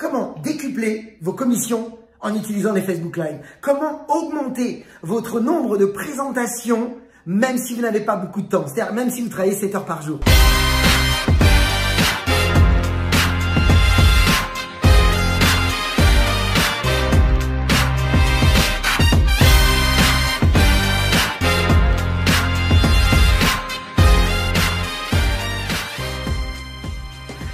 Comment décupler vos commissions en utilisant les Facebook Live? Comment augmenter votre nombre de présentations même si vous n'avez pas beaucoup de temps? C'est-à-dire même si vous travaillez 7 heures par jour.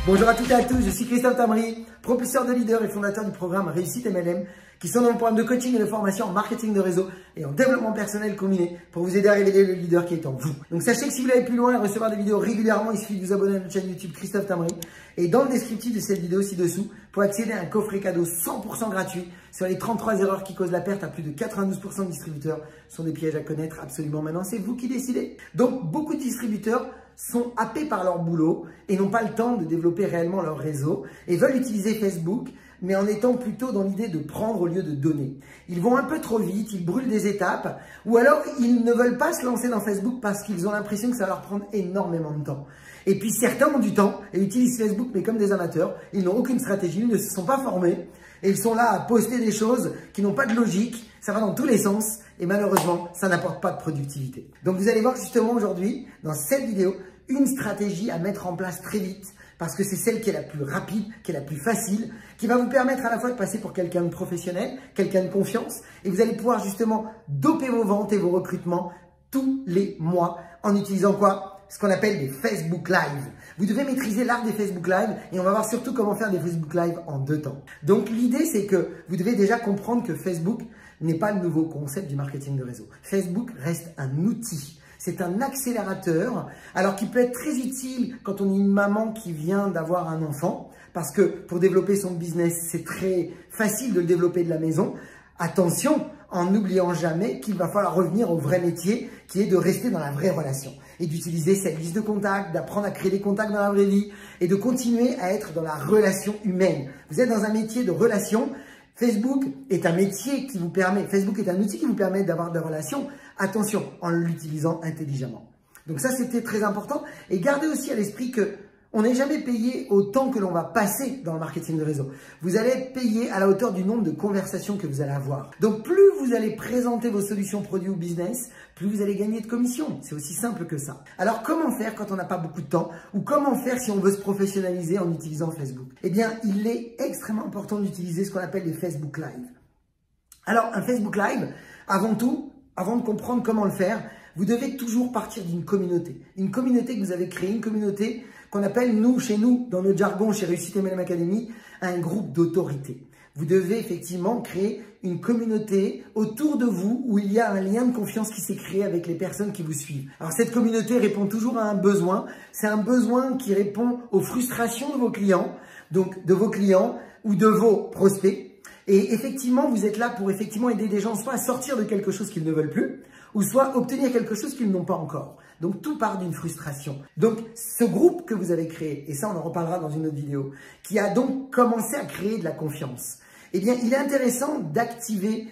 Bonjour à toutes et à tous, je suis Christophe Tamri, propulseur de leader et fondateur du programme Réussite MLM, qui sont dans le programme de coaching et de formation en marketing de réseau et en développement personnel combiné pour vous aider à révéler le leader qui est en vous. Donc sachez que si vous voulez aller plus loin et recevoir des vidéos régulièrement, il suffit de vous abonner à notre chaîne YouTube Christophe Tamri. Et dans le descriptif de cette vidéo ci-dessous, pour accéder à un coffret cadeau 100% gratuit sur les 33 erreurs qui causent la perte à plus de 92% de distributeurs, sont des pièges à connaître absolument maintenant, c'est vous qui décidez. Donc beaucoup de distributeurs sont happés par leur boulot et n'ont pas le temps de développer réellement leur réseau et veulent utiliser Facebook, mais en étant plutôt dans l'idée de prendre au lieu de donner. Ils vont un peu trop vite, ils brûlent des étapes, ou alors ils ne veulent pas se lancer dans Facebook parce qu'ils ont l'impression que ça va leur prendre énormément de temps. Et puis certains ont du temps et utilisent Facebook, mais comme des amateurs, ils n'ont aucune stratégie, ils ne se sont pas formés et ils sont là à poster des choses qui n'ont pas de logique, ça va dans tous les sens et malheureusement, ça n'apporte pas de productivité. Donc vous allez voir justement aujourd'hui, dans cette vidéo, une stratégie à mettre en place très vite parce que c'est celle qui est la plus rapide, qui est la plus facile, qui va vous permettre à la fois de passer pour quelqu'un de professionnel, quelqu'un de confiance et vous allez pouvoir justement doper vos ventes et vos recrutements tous les mois en utilisant quoi? Ce qu'on appelle des Facebook Live. Vous devez maîtriser l'art des Facebook Live et on va voir surtout comment faire des Facebook Live en 2 temps. Donc l'idée c'est que vous devez déjà comprendre que Facebook n'est pas le nouveau concept du marketing de réseau. Facebook reste un outil. C'est un accélérateur, alors qui peut être très utile quand on est une maman qui vient d'avoir un enfant, parce que pour développer son business, c'est très facile de le développer de la maison. Attention, en n'oubliant jamais qu'il va falloir revenir au vrai métier, qui est de rester dans la vraie relation et d'utiliser cette liste de contacts, d'apprendre à créer des contacts dans la vraie vie et de continuer à être dans la relation humaine. Vous êtes dans un métier de relation. Facebook est un métier qui vous permet, Facebook est un outil qui vous permet d'avoir des relations. Attention, en l'utilisant intelligemment. Donc ça, c'était très important. Et gardez aussi à l'esprit que on n'est jamais payé au temps que l'on va passer dans le marketing de réseau. Vous allez être payé à la hauteur du nombre de conversations que vous allez avoir. Donc plus vous allez présenter vos solutions produits ou business, plus vous allez gagner de commission. C'est aussi simple que ça. Alors comment faire quand on n'a pas beaucoup de temps? Ou comment faire si on veut se professionnaliser en utilisant Facebook? Eh bien, il est extrêmement important d'utiliser ce qu'on appelle les Facebook Live. Alors un Facebook Live, avant tout, avant de comprendre comment le faire, vous devez toujours partir d'une communauté. Une communauté que vous avez créée, une communauté qu'on appelle, nous, chez nous, dans notre jargon, chez Réussite MLM Academy, un groupe d'autorité. Vous devez effectivement créer une communauté autour de vous où il y a un lien de confiance qui s'est créé avec les personnes qui vous suivent. Alors cette communauté répond toujours à un besoin. C'est un besoin qui répond aux frustrations de vos clients, donc de vos clients ou de vos prospects. Et effectivement, vous êtes là pour effectivement aider des gens soit à sortir de quelque chose qu'ils ne veulent plus, ou soit obtenir quelque chose qu'ils n'ont pas encore. Donc tout part d'une frustration. Donc ce groupe que vous avez créé, et ça on en reparlera dans une autre vidéo, qui a donc commencé à créer de la confiance, eh bien il est intéressant d'activer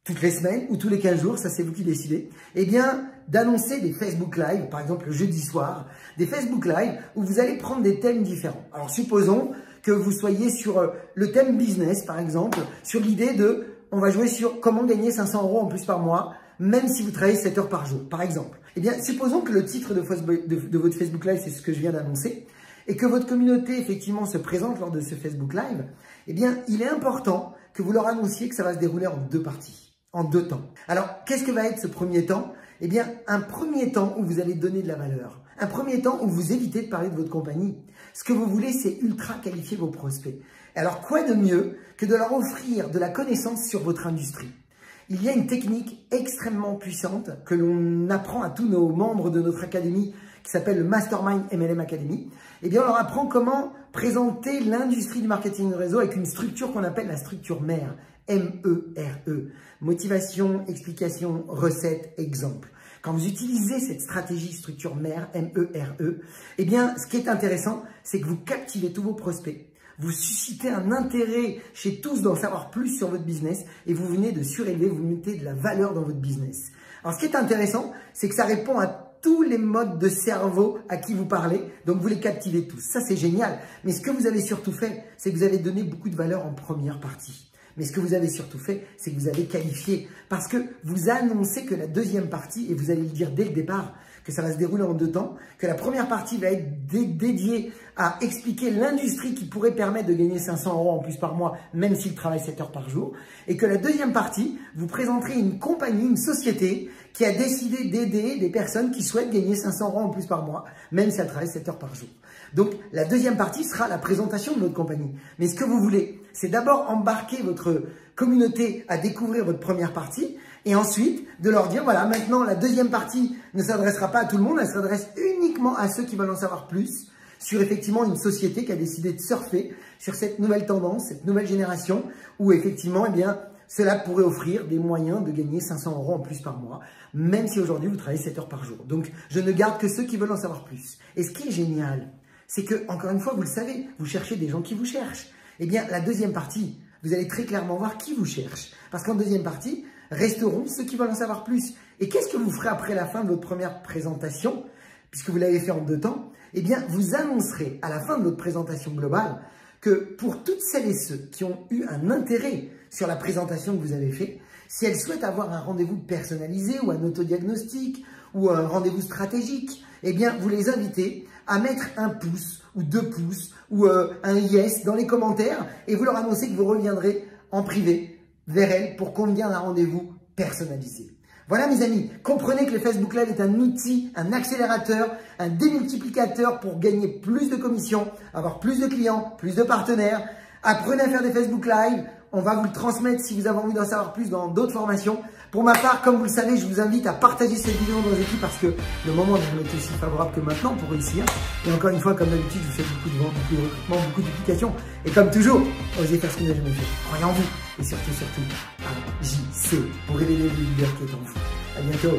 toutes les semaines ou tous les 15 jours, ça c'est vous qui décidez, eh bien d'annoncer des Facebook Live, par exemple le jeudi soir, des Facebook Live où vous allez prendre des thèmes différents. Alors supposons que vous soyez sur le thème business par exemple, sur l'idée de, on va jouer sur comment gagner 500 € en plus par mois, même si vous travaillez 7 heures par jour, par exemple. Eh bien, supposons que le titre de votre Facebook Live, c'est ce que je viens d'annoncer, et que votre communauté, effectivement, se présente lors de ce Facebook Live, eh bien, il est important que vous leur annonciez que ça va se dérouler en 2 parties, en 2 temps. Alors, qu'est-ce que va être ce premier temps? Eh bien, un premier temps où vous allez donner de la valeur. Un premier temps où vous évitez de parler de votre compagnie. Ce que vous voulez, c'est ultra qualifier vos prospects. Alors, quoi de mieux que de leur offrir de la connaissance sur votre industrie? Il y a une technique extrêmement puissante que l'on apprend à tous nos membres de notre académie qui s'appelle le Mastermind MLM Academy. Eh bien, on leur apprend comment présenter l'industrie du marketing de réseau avec une structure qu'on appelle la structure MERE. M-E-R-E. Motivation, explication, recette, exemple. Quand vous utilisez cette stratégie structure MERE, M-E-R-E, eh bien, ce qui est intéressant, c'est que vous captivez tous vos prospects. Vous suscitez un intérêt chez tous d'en savoir plus sur votre business et vous venez de surélever, vous mettez de la valeur dans votre business. Alors, ce qui est intéressant, c'est que ça répond à tous les modes de cerveau à qui vous parlez. Donc, vous les captivez tous. Ça, c'est génial. Mais ce que vous avez surtout fait, c'est que vous avez donné beaucoup de valeur en première partie. Mais ce que vous avez surtout fait, c'est que vous avez qualifié. Parce que vous annoncez que la deuxième partie, et vous allez le dire dès le départ, que ça va se dérouler en 2 temps, que la première partie va être dédiée à expliquer l'industrie qui pourrait permettre de gagner 500 € en plus par mois, même s'il travaille 7 heures par jour. Et que la deuxième partie, vous présenterez une compagnie, une société qui a décidé d'aider des personnes qui souhaitent gagner 500 € en plus par mois, même si elles travaillent 7 heures par jour. Donc, la deuxième partie sera la présentation de notre compagnie. Mais ce que vous voulez, c'est d'abord embarquer votre communauté à découvrir votre première partie et ensuite de leur dire, voilà, maintenant, la deuxième partie ne s'adressera pas à tout le monde, elle s'adresse uniquement à ceux qui veulent en savoir plus sur effectivement une société qui a décidé de surfer sur cette nouvelle tendance, cette nouvelle génération où effectivement, eh bien, cela pourrait offrir des moyens de gagner 500 € en plus par mois, même si aujourd'hui vous travaillez 7 heures par jour. Donc, je ne garde que ceux qui veulent en savoir plus. Et ce qui est génial, c'est que, encore une fois, vous le savez, vous cherchez des gens qui vous cherchent. Eh bien, la deuxième partie, vous allez très clairement voir qui vous cherche. Parce qu'en deuxième partie, resteront ceux qui veulent en savoir plus. Et qu'est-ce que vous ferez après la fin de votre première présentation, puisque vous l'avez fait en 2 temps? Eh bien, vous annoncerez à la fin de votre présentation globale que pour toutes celles et ceux qui ont eu un intérêt sur la présentation que vous avez faite, si elles souhaitent avoir un rendez-vous personnalisé ou un autodiagnostic ou un rendez-vous stratégique, eh bien, vous les invitez à mettre un pouce ou 2 pouces ou un yes dans les commentaires et vous leur annoncez que vous reviendrez en privé vers elles pour convenir d'un rendez-vous personnalisé. Voilà mes amis, comprenez que le Facebook Live est un outil, un accélérateur, un démultiplicateur pour gagner plus de commissions, avoir plus de clients, plus de partenaires. Apprenez à faire des Facebook Live, on va vous le transmettre si vous avez envie d'en savoir plus dans d'autres formations. Pour ma part, comme vous le savez, je vous invite à partager cette vidéo dans vos équipes parce que le moment n'est jamais aussi favorable que maintenant pour réussir. Et encore une fois, comme d'habitude, je vous fais beaucoup de ventes, beaucoup de recrutement, beaucoup d'applications. Et comme toujours, osez faire ce que vous n'avez jamais fait. Croyez en vous et surtout, agissez pour révéler le leader qui est en vous. À bientôt.